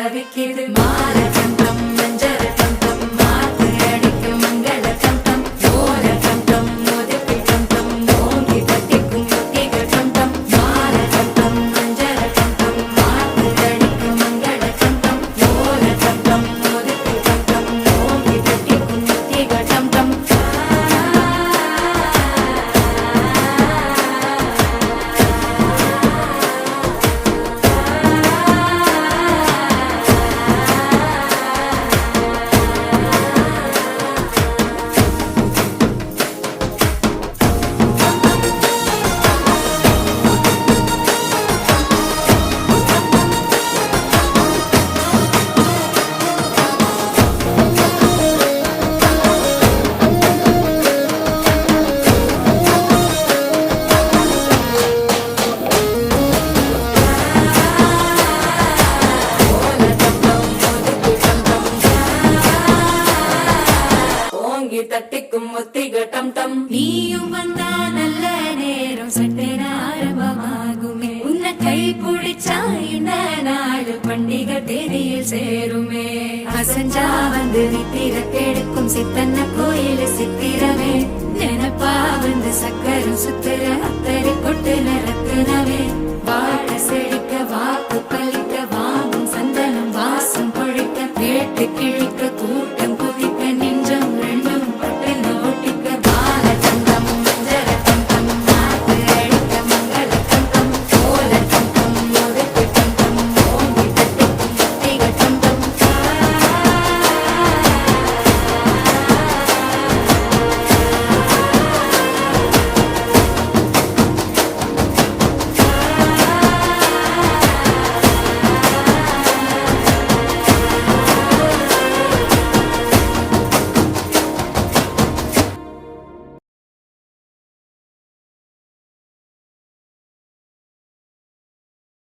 தவிக்கிது மாற டம் டம் மஞ்சர டம் டம் மாத்து அடிக்க மங்கள டம் டம் ஓர டம் டம் மோதிக்கு டம் டம் ஓங்கி தட்டிக்கும் முத்திக டம் டம் மாற டம் டம் மஞ்சர டம் டம் மாத்து அடிக்க மங்கள டம் டம் ஓர டம் டம் மோதிக்கு டம் டம் ஓங்கி தட்டிக்கும் முத்திக டம் டம் தட்டிக்கும் முத்திக டம் டம் நீயும் வந்தா நல்ல நேரம் சட்டென ஆரம்பமாகுமே உன்னை கை பிடிச்சா இந்த நாடு பண்டிகை தேதியில் சேருமே அசஞ்சா வந்து நித்திர கெடுக்கும் சித்தன்ன கோயில் சித்திரமே நினப்பா வந்து சக்கரம் சுத்துற அத்தரை கொட்டு நிற